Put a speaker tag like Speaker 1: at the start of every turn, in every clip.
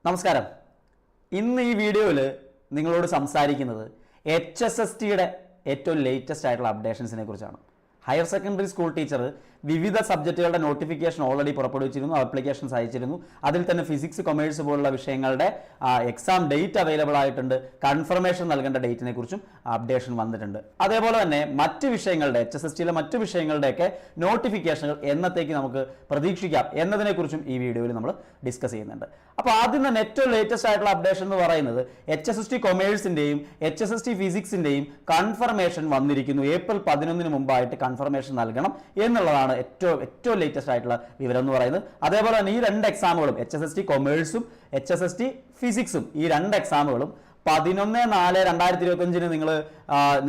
Speaker 1: നമസ്കാരം. ഇന്ന് ഈ വീഡിയോയിൽ നിങ്ങളോട് സംസാരിക്കുന്നത് HSSTയുടെ ഏറ്റവും ലേറ്റസ്റ്റ് ആയിട്ടുള്ള അപ്ഡേഷൻസിനെ കുറിച്ചാണ്. ഹയർ സെക്കൻഡറി സ്കൂൾ ടീച്ചർ വിവിധ സബ്ജക്റ്റുകളുടെ നോട്ടിഫിക്കേഷൻ ഓൾറെഡി പുറപ്പെടുവിച്ചിരുന്നു, ആപ്ലിക്കേഷൻസ് അയച്ചിരുന്നു. അതിൽ തന്നെ ഫിസിക്സ്, കൊമേഴ്സ് പോലുള്ള വിഷയങ്ങളുടെ എക്സാം ഡേറ്റ് അവൈലബിൾ ആയിട്ടുണ്ട്. കൺഫർമേഷൻ നൽകേണ്ട ഡേറ്റിനെ കുറിച്ചും അപ്ഡേഷൻ വന്നിട്ടുണ്ട്. അതേപോലെ തന്നെ മറ്റ് വിഷയങ്ങളുടെ HSSTയിലെ മറ്റു വിഷയങ്ങളുടെയൊക്കെ നോട്ടിഫിക്കേഷനുകൾ എന്നത്തേക്ക് നമുക്ക് പ്രതീക്ഷിക്കാം എന്നതിനെക്കുറിച്ചും ഈ വീഡിയോയിൽ നമ്മൾ ഡിസ്കസ് ചെയ്യുന്നുണ്ട്. അപ്പോൾ ആദ്യം തന്നെ ഏറ്റവും ലേറ്റസ്റ്റ് ആയിട്ടുള്ള അപ്ഡേഷൻ എന്ന് പറയുന്നത് HSST കൊമേഴ്സിൻ്റെയും HSST ഫിസിക്സിൻ്റെയും കൺഫർമേഷൻ വന്നിരിക്കുന്നു. ഏപ്രിൽ 11 മുമ്പായിട്ട് കൺഫർമേഷൻ നൽകണം എന്നുള്ളതാണ് ഏറ്റവും ലേറ്റസ്റ്റ് ആയിട്ടുള്ള വിവരം എന്ന് പറയുന്നത്. അതേപോലെ തന്നെ ഈ രണ്ട് എക്സാമുകളും HSST കൊമേഴ്സും HSST ഫിസിക്സും ഈ രണ്ട് എക്സാമുകളും 11/4/2025 നിങ്ങൾ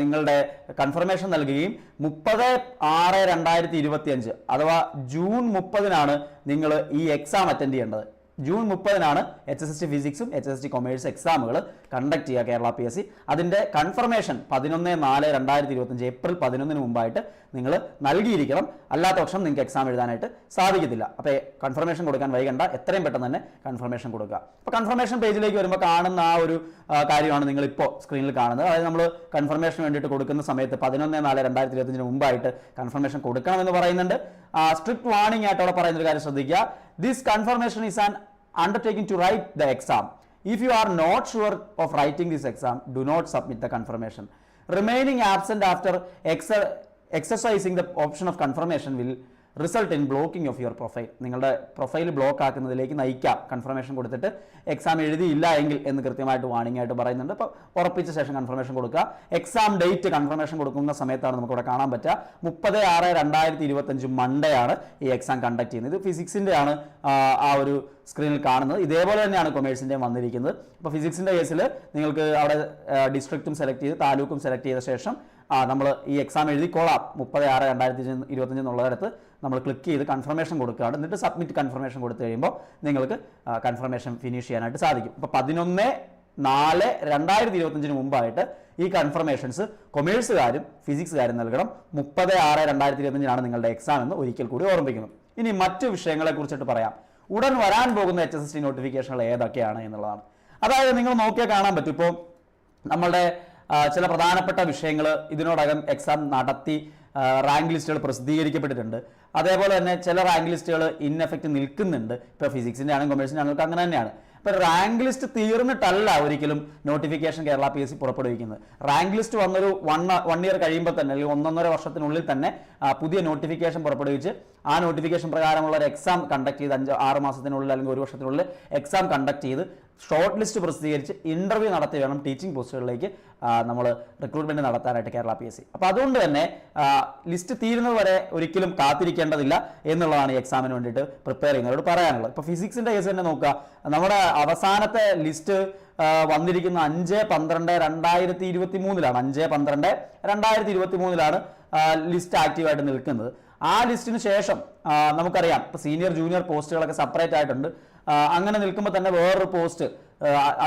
Speaker 1: നിങ്ങളുടെ കൺഫർമേഷൻ നൽകുകയും 30/6/2025 അഥവാ ജൂൺ 30 നിങ്ങൾ ഈ എക്സാം അറ്റൻഡ് ചെയ്യേണ്ടത്. ജൂൺ 30 HSST ഫിസിക്സും HSST കൊമേഴ്സ് എക്സാമുകൾ കണ്ടക്ട് ചെയ്യുക കേരള PSC. അതിൻ്റെ കൺഫർമേഷൻ 11/4/2025 ഏപ്രിൽ 11 മുമ്പായിട്ട് നിങ്ങൾ നൽകിയിരിക്കണം. അല്ലാത്ത പക്ഷം നിങ്ങൾക്ക് എക്സാം എഴുതാനായിട്ട് സാധിക്കത്തില്ല. അപ്പോൾ കൺഫർമേഷൻ കൊടുക്കാൻ വൈകണ്ട, എത്രയും പെട്ടെന്ന് തന്നെ കൺഫർമേഷൻ കൊടുക്കുക. അപ്പോൾ കൺഫർമേഷൻ പേജിലേക്ക് വരുമ്പോൾ കാണുന്ന ആ ഒരു കാര്യമാണ് നിങ്ങളിപ്പോൾ സ്ക്രീനിൽ കാണുന്നത്. അതായത് നമ്മൾ കൺഫർമേഷൻ വേണ്ടിയിട്ട് കൊടുക്കുന്ന സമയത്ത് 11/4/2025 മുമ്പായിട്ട് കൺഫർമേഷൻ കൊടുക്കണമെന്ന് പറയുന്നുണ്ട്. സ്ട്രിക്റ്റ് വാർണിംഗ് ആയിട്ട് അവിടെ പറയുന്ന ഒരു കാര്യം ശ്രദ്ധിക്കുക. This confirmation is an undertaking to write the exam. If you are not sure of writing this exam, do not submit the confirmation. Remaining absent after exercising the option of confirmation will result in blocking of your profile. നിങ്ങളുടെ profile block ആക്കുന്നതിലേക്ക് നയിക്കാം confirmation കൊടുത്തിട്ട് exam എഴുതിയില്ല എങ്കിൽ എന്ന് കൃത്യമായിട്ട് warning ആയിട്ട് പറയുന്നുണ്ട്. അപ്പോൾ ഉറപ്പിച്ച ശേഷം കൺഫർമേഷൻ കൊടുക്കുക. എക്സാം ഡേറ്റ് കൺഫർമേഷൻ കൊടുക്കുന്ന സമയത്താണ് നമുക്കിവിടെ കാണാൻ പറ്റുക. 30/6/2025 മൺഡേ ആണ് ഈ എക്സാം കണ്ടക്ട് ചെയ്യുന്നത്. ഇത് ഫിസിക്സിൻ്റെ ആണ് ആ ഒരു സ്ക്രീനിൽ കാണുന്നത്. ഇതേപോലെ തന്നെയാണ് കൊമേഴ്സിൻ്റെയും വന്നിരിക്കുന്നത്. അപ്പോൾ ഫിസിക്സിൻ്റെ കേസിൽ നിങ്ങൾക്ക് അവിടെ ഡിസ്ട്രിക്റ്റും സെലക്ട് ചെയ്ത് താലൂക്കും സെലക്ട് ചെയ്ത ശേഷം നമ്മൾ ഈ എക്സാം എഴുതിക്കോളാം 30/6/2025 എന്നുള്ളതിടത്ത് നമ്മൾ ക്ലിക്ക് ചെയ്ത് കൺഫർമേഷൻ കൊടുക്കുകയാണ്. എന്നിട്ട് സബ്മിറ്റ് കൺഫർമേഷൻ കൊടുത്തു കഴിയുമ്പോൾ നിങ്ങൾക്ക് കൺഫർമേഷൻ ഫിനിഷ് ചെയ്യാനായിട്ട് സാധിക്കും. അപ്പോൾ 11/4/2025 മുമ്പായിട്ട് ഈ കൺഫർമേഷൻസ് കൊമേഴ്സുകാരും ഫിസിക്സുകാരും നൽകണം. 30/6/2025 നിങ്ങളുടെ എക്സാം എന്ന് ഒരിക്കൽ കൂടി ഓർമ്മിക്കുന്നു. ഇനി മറ്റു വിഷയങ്ങളെ കുറിച്ചിട്ട് പറയാം. ഉടൻ വരാൻ പോകുന്ന HSST നോട്ടിഫിക്കേഷനുകൾ ഏതൊക്കെയാണ് എന്നുള്ളതാണ്. അതായത് നിങ്ങൾ നോക്കിയാൽ കാണാൻ പറ്റും. ഇപ്പോൾ നമ്മളുടെ ചില പ്രധാനപ്പെട്ട വിഷയങ്ങൾ ഇതിനോടകം എക്സാം നടത്തി റാങ്ക് ലിസ്റ്റുകൾ പ്രസിദ്ധീകരിക്കപ്പെട്ടിട്ടുണ്ട്. അതേപോലെ തന്നെ ചില റാങ്ക് ലിസ്റ്റുകൾ ഇൻ എഫക്റ്റ് നിൽക്കുന്നുണ്ട്. ഇപ്പോൾ ഫിസിക്സിൻ്റെ ആണെങ്കിലും കൊമേഴ്സിൻ്റെ ആണെങ്കിലും അങ്ങനെ തന്നെയാണ്. ഇപ്പോൾ റാങ്ക് ലിസ്റ്റ് തീർന്നിട്ടല്ല ഒരിക്കലും നോട്ടിഫിക്കേഷൻ കേരള PSC പുറപ്പെടുവിക്കുന്നത്. റാങ്ക് ലിസ്റ്റ് വന്നൊരു വൺ ഇയർ കഴിയുമ്പോൾ തന്നെ അല്ലെങ്കിൽ 1.5 വർഷത്തിനുള്ളിൽ തന്നെ പുതിയ നോട്ടിഫിക്കേഷൻ പുറപ്പെടുവിച്ച് ആ നോട്ടിഫിക്കേഷൻ പ്രകാരമുള്ള ഒരു എക്സാം കണ്ടക്ട് ചെയ്ത് 5-6 മാസത്തിനുള്ളിൽ അല്ലെങ്കിൽ 1 വർഷത്തിനുള്ളിൽ എക്സാം കണ്ടക്ട് ചെയ്ത് ഷോർട്ട് ലിസ്റ്റ് പ്രസിദ്ധീകരിച്ച് ഇൻ്റർവ്യൂ നടത്തി വേണം ടീച്ചിങ് പോസ്റ്റുകളിലേക്ക് നമ്മൾ റിക്രൂട്ട്മെൻറ്റ് നടത്താനായിട്ട് കേരള PSC. അപ്പോൾ അതുകൊണ്ട് തന്നെ ലിസ്റ്റ് തീരുന്നത് വരെ ഒരിക്കലും കാത്തിരിക്കേണ്ടതില്ല എന്നുള്ളതാണ് ഈ എക്സാമിന് വേണ്ടിയിട്ട് പ്രിപ്പയർ ചെയ്യുന്നവരോട് പറയാനുള്ളത്. ഇപ്പോൾ ഫിസിക്സിൻ്റെ കേസ് തന്നെ നോക്കുക. നമ്മുടെ അവസാനത്തെ ലിസ്റ്റ് വന്നിരിക്കുന്ന 5/12/2023 5/12/2023 ലിസ്റ്റ് ആക്റ്റീവായിട്ട് നിൽക്കുന്നത്. ആ ലിസ്റ്റിന് ശേഷം നമുക്കറിയാം ഇപ്പോൾ സീനിയർ ജൂനിയർ പോസ്റ്റുകളൊക്കെ സെപ്പറേറ്റ് ആയിട്ടുണ്ട്. അങ്ങനെ നിൽക്കുമ്പോൾ തന്നെ വേറൊരു പോസ്റ്റ്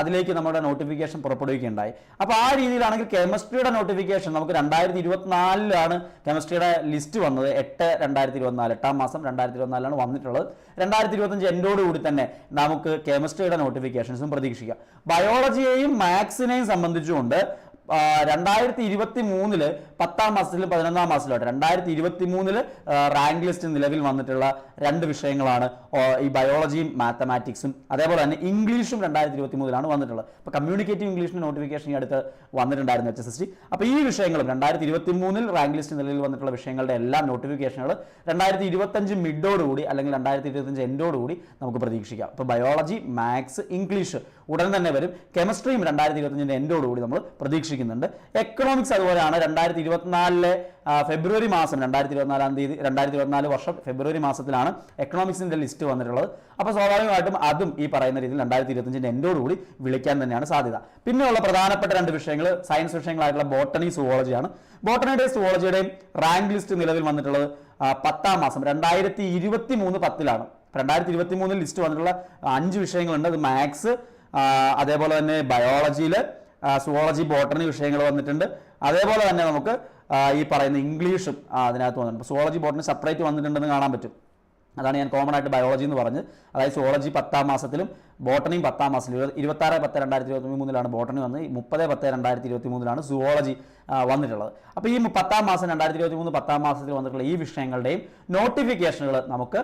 Speaker 1: അതിലേക്ക് നമ്മുടെ നോട്ടിഫിക്കേഷൻ പുറപ്പെടുവിക്കുകയുണ്ടായി. അപ്പോൾ ആ രീതിയിലാണെങ്കിൽ കെമിസ്ട്രിയുടെ നോട്ടിഫിക്കേഷൻ നമുക്ക് 2024 കെമിസ്ട്രിയുടെ ലിസ്റ്റ് വന്നത്. 8/2024 8-ാം മാസം 2024 വന്നിട്ടുള്ളത്. 2025 എൻഡോടുകൂടി തന്നെ നമുക്ക് കെമിസ്ട്രിയുടെ നോട്ടിഫിക്കേഷൻസും പ്രതീക്ഷിക്കാം. ബയോളജിയെയും മാത്സിനെയും സംബന്ധിച്ചുകൊണ്ട് 2023 10-ാം മാസത്തിലും 11-ാം മാസത്തിലോട്ട് 2023 റാങ്ക് ലിസ്റ്റ് നിലവിൽ വന്നിട്ടുള്ള 2 വിഷയങ്ങളാണ് ഈ ബയോളജിയും മാത്തമാറ്റിക്സും. അതേപോലെ തന്നെ ഇംഗ്ലീഷും 2023 വന്നിട്ടുള്ളത്. അപ്പോൾ കമ്മ്യൂണിക്കേറ്റീവ് ഇംഗ്ലീഷിൻ്റെ നോട്ടിഫിക്കേഷൻ ഈ അടുത്ത് വന്നിട്ടുണ്ടായിരുന്നു HSST. അപ്പോൾ ഈ വിഷയങ്ങളും 2023 റാങ്ക് ലിസ്റ്റ് നിലവിൽ വന്നിട്ടുള്ള വിഷയങ്ങളുടെ എല്ലാം നോട്ടിഫിക്കേഷനുകൾ 2025 മിഡോടുകൂടി അല്ലെങ്കിൽ 2025 എൻഡോടുകൂടി നമുക്ക് പ്രതീക്ഷിക്കാം. അപ്പോൾ ബയോളജി, മാത്സ്, ഇംഗ്ലീഷ് ഉടൻ തന്നെ വരും. കെമിസ്ട്രിയും 2025 എൻഡോടുകൂടി നമ്മൾ പ്രതീക്ഷിക്കുന്നുണ്ട്. എക്കണോമിക്സ് അതുപോലെയാണ്. 2024 ഫെബ്രുവരി മാസം 2024 വർഷം ഫെബ്രുവരി മാസത്തിലാണ് എക്കണോമിക്സിൻ്റെ ലിസ്റ്റ് വന്നിട്ടുള്ളത്. അപ്പോൾ സ്വാഭാവികമായിട്ടും അതും ഈ പറയുന്ന രീതിയിൽ 2025 എൻഡോടുകൂടി വിളിക്കാൻ തന്നെയാണ് സാധ്യത. പിന്നെയുള്ള പ്രധാനപ്പെട്ട 2 വിഷയങ്ങൾ സയൻസ് വിഷയങ്ങളായിട്ടുള്ള ബോട്ടണി, സുവോളജിയാണ്. ബോട്ടണിയുടെയും സുവോളജിയുടെയും റാങ്ക് ലിസ്റ്റ് നിലവിൽ വന്നിട്ടുള്ളത് 10-ാം മാസം 2023 10-ലാണ്. 2023 ലിസ്റ്റ് വന്നിട്ടുള്ള 5 വിഷയങ്ങളുണ്ട്. അത് മാത്സ്, അതേപോലെ തന്നെ ബയോളജിയിൽ സുവോളജി, ബോട്ടണി വിഷയങ്ങൾ വന്നിട്ടുണ്ട്. അതേപോലെ തന്നെ നമുക്ക് ഈ പറയുന്ന ഇംഗ്ലീഷും അതിനകത്ത് വന്നിട്ടുണ്ട്. സുവോളജി, ബോട്ടണി സെപ്പറേറ്റ് വന്നിട്ടുണ്ടെന്ന് കാണാൻ പറ്റും. അതാണ് ഞാൻ കോമൺ ആയിട്ട് ബയോളജി എന്ന് പറഞ്ഞത്. അതായത് സുവോളജി 10-ാം മാസത്തിലും ബോട്ടണിയും 10ാം മാസത്തിൽ 26/10/2023 ബോട്ടണി വന്ന് 30/10/2023 സുവോളജി വന്നിട്ടുള്ളത്. അപ്പോൾ ഈ 10ാം മാസം 2023 10ാം മാസത്തിൽ വന്നിട്ടുള്ള ഈ വിഷയങ്ങളുടെയും നോട്ടിഫിക്കേഷനുകൾ നമുക്ക്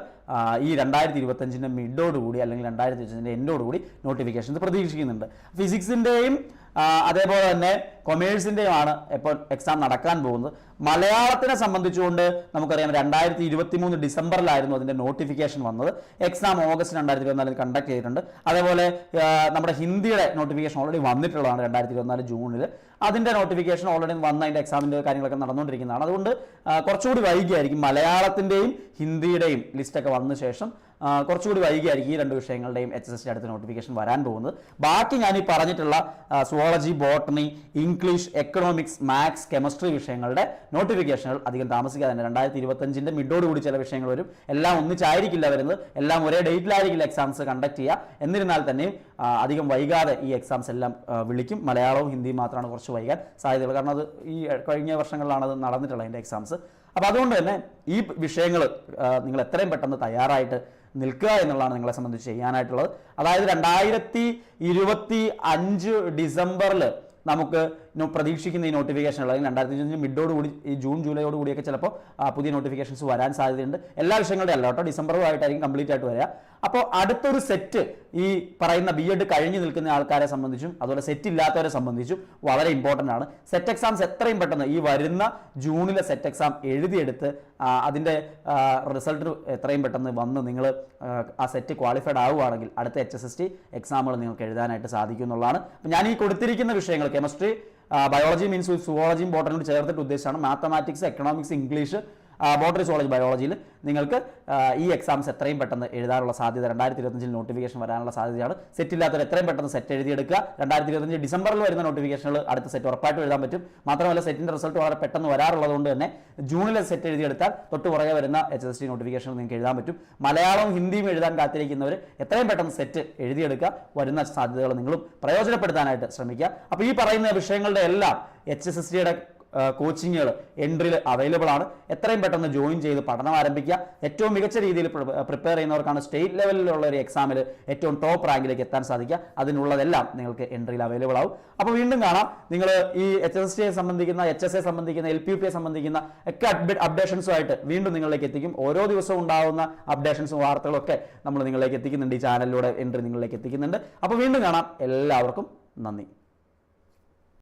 Speaker 1: ഈ 2025 മിഡോടുകൂടി അല്ലെങ്കിൽ 2025 എൻഡോടുകൂടി നോട്ടിഫിക്കേഷൻസ് പ്രതീക്ഷിക്കുന്നുണ്ട്. ഫിസിക്സിൻ്റെയും അതേപോലെ തന്നെ കൊമേഴ്സിൻ്റെയുമാണ് ഇപ്പോൾ എക്സാം നടക്കാൻ പോകുന്നത്. മലയാളത്തിനെ സംബന്ധിച്ചുകൊണ്ട് നമുക്കറിയാം 2023 ഡിസംബറിലായിരുന്നു അതിൻ്റെ നോട്ടിഫിക്കേഷൻ വന്നത്. എക്സാം ഓഗസ്റ്റ് 2024 കണ്ടക്ട് ചെയ്തിട്ടുണ്ട്. അതേപോലെ നമ്മുടെ ഹിന്ദിയുടെ നോട്ടിഫിക്കേഷൻ ഓൾറെഡി വന്നിട്ടുള്ളതാണ് 2024 ജൂണിൽ. അതിൻ്റെ നോട്ടിഫിക്കേഷൻ ഓൾറെഡി വന്ന അതിൻ്റെ എക്സാമിൻ്റെ കാര്യങ്ങളൊക്കെ നടന്നുകൊണ്ടിരിക്കുന്നതാണ്. അതുകൊണ്ട് കുറച്ചുകൂടി വൈകിയായിരിക്കും മലയാളത്തിൻ്റെയും ഹിന്ദിയുടെയും ലിസ്റ്റൊക്കെ വന്ന ശേഷം കുറച്ചുകൂടി വൈകിയായിരിക്കും ഈ 2 വിഷയങ്ങളുടെയും HSST അടുത്ത നോട്ടിഫിക്കേഷൻ വരാൻ പോകുന്നത്. ബാക്കി ഞാൻ ഈ പറഞ്ഞിട്ടുള്ള zoology, botany, English, economics, maths, chemistry വിഷയങ്ങളുടെ നോട്ടിഫിക്കേഷനുകൾ അധികം താമസിക്കാതെ തന്നെ 2025 മിഡോടുകൂടി ചില വിഷയങ്ങൾ വരും. എല്ലാം ഒന്നിച്ചായിരിക്കില്ല വരുന്നത്, എല്ലാം ഒരേ ഡേറ്റിലായിരിക്കില്ല എക്സാംസ് കണ്ടക്ട് ചെയ്യുക. എന്നിരുന്നാൽ തന്നെയും അധികം വൈകാതെ ഈ എക്സാംസ് എല്ലാം വിളിക്കും. മലയാളവും ഹിന്ദിയും മാത്രമാണ് കുറച്ച് വൈകാൻ സാധ്യതയുള്ളത്. കാരണം അത് ഈ കഴിഞ്ഞ വർഷങ്ങളിലാണ് അത് നടന്നിട്ടുള്ളത് അതിൻ്റെ എക്സാംസ്. അപ്പോൾ അതുകൊണ്ട് തന്നെ ഈ വിഷയങ്ങൾ നിങ്ങൾ എത്രയും പെട്ടെന്ന് തയ്യാറായിട്ട് നിൽക്കുക എന്നുള്ളതാണ് നിങ്ങളെ സംബന്ധിച്ച് ചെയ്യാനായിട്ടുള്ളത്. അതായത് 2025 ഡിസംബറിൽ നമുക്ക് പ്രതീക്ഷിക്കുന്ന ഈ നോട്ടിഫിക്കേഷൻ അല്ലെങ്കിൽ 2025 മിഡോടുകൂടി ഈ ജൂൺ ജൂലൈയോട് കൂടിയൊക്കെ ചിലപ്പോൾ പുതിയ നോട്ടിഫിക്കേഷൻസ് വരാൻ സാധ്യതയുണ്ട്. എല്ലാ വിഷയങ്ങളുടെ അല്ല കേട്ടോ, ഡിസംബറുമായിട്ടായിരിക്കും കംപ്ലീറ്റ് ആയിട്ട് വരിക. അപ്പോൾ അടുത്തൊരു സെറ്റ് ഈ പറയുന്ന BEd കഴിഞ്ഞ് നിൽക്കുന്ന ആൾക്കാരെ സംബന്ധിച്ചും അതുപോലെ സെറ്റ് ഇല്ലാത്തവരെ സംബന്ധിച്ചും വളരെ ഇമ്പോർട്ടൻ്റ് ആണ്. സെറ്റ് എക്സാംസ് എത്രയും പെട്ടെന്ന് ഈ വരുന്ന ജൂണിലെ സെറ്റ് എക്സാം എഴുതിയെടുത്ത് അതിൻ്റെ റിസൾട്ട് എത്രയും പെട്ടെന്ന് വന്ന് നിങ്ങൾ ആ സെറ്റ് ക്വാളിഫൈഡ് ആവുകയാണെങ്കിൽ അടുത്ത HSST എക്സാമുകൾ നിങ്ങൾക്ക് എഴുതാനായിട്ട് സാധിക്കും എന്നുള്ളതാണ്. ഞാൻ ഈ കൊടുത്തിരിക്കുന്ന വിഷയങ്ങൾ കെമിസ്ട്രി, ബയോളജി മീൻസ് സുവോളജിയും ബോട്ടണിയും ചേർത്തിട്ട് ഉദ്ദേശിച്ചാണ്. Mathematics, economics, English, botany, zoology, ബയോളജിയിൽ നിങ്ങൾക്ക് ഈ എക്സാംസ് എത്രയും പെട്ടെന്ന് എഴുതാനുള്ള സാധ്യത 2025 നോട്ടിഫിക്കേഷൻ വരാനുള്ള സാധ്യതയാണ്. സെറ്റ് ഇല്ലാത്തവർ എത്രയും പെട്ടെന്ന് സെറ്റ് എഴുതിയെടുക്കുക. 2025 ഡിസംബറിൽ വരുന്ന നോട്ടിഫിക്കേഷനുകൾ അടുത്ത സെറ്റ് ഉറപ്പായിട്ട് എഴുതാൻ പറ്റും. മാത്രമല്ല സെറ്റിൻ്റെ റിസൾട്ട് വളരെ പെട്ടെന്ന് വരാറുള്ളത് കൊണ്ട് തന്നെ ജൂണിലെ സെറ്റ് എഴുതിയെടുത്താൽ തൊട്ട് പുറകെ വരുന്ന HSST നോട്ടിഫിക്കേഷൻ നിങ്ങൾക്ക് എഴുതാൻ പറ്റും. മലയാളവും ഹിന്ദിയും എഴുതാൻ കാത്തിരിക്കുന്നവർ എത്രയും പെട്ടെന്ന് സെറ്റ് എഴുതിയെടുക്കുക. വരുന്ന സാധ്യതകൾ നിങ്ങളും പ്രയോജനപ്പെടുത്താനായിട്ട് ശ്രമിക്കുക. അപ്പോൾ ഈ പറയുന്ന വിഷയങ്ങളുടെ എല്ലാം HSSTയുടെ കോച്ചിങ്ങുകൾ എൻട്രിയിൽ അവൈലബിൾ ആണ്. എത്രയും പെട്ടെന്ന് ജോയിൻ ചെയ്ത് പഠനം ആരംഭിക്കുക. ഏറ്റവും മികച്ച രീതിയിൽ പ്രിപ്പയർ ചെയ്യുന്നവർക്കാണ് സ്റ്റേറ്റ് ലെവലിലുള്ള ഒരു എക്സാമിൽ ഏറ്റവും ടോപ്പ് റാങ്കിലേക്ക് എത്താൻ സാധിക്കുക. അതിനുള്ളതെല്ലാം നിങ്ങൾക്ക് എൻട്രിയിൽ അവൈലബിൾ ആവും. അപ്പോൾ വീണ്ടും കാണാം. നിങ്ങൾ ഈ HSSTയെ സംബന്ധിക്കുന്ന, HSA സംബന്ധിക്കുന്ന, LPUPയെ സംബന്ധിക്കുന്ന ഒക്കെ അപ്ഡേഷൻസുമായിട്ട് വീണ്ടും നിങ്ങളിലേക്ക് എത്തിക്കും. ഓരോ ദിവസവും ഉണ്ടാകുന്ന അപ്ഡേഷൻസും വാർത്തകളും ഒക്കെ നമ്മൾ നിങ്ങളിലേക്ക് എത്തിക്കുന്നുണ്ട്. ഈ ചാനലിലൂടെ എൻട്രി നിങ്ങളിലേക്ക് എത്തിക്കുന്നുണ്ട്. അപ്പോൾ വീണ്ടും കാണാം. എല്ലാവർക്കും നന്ദി.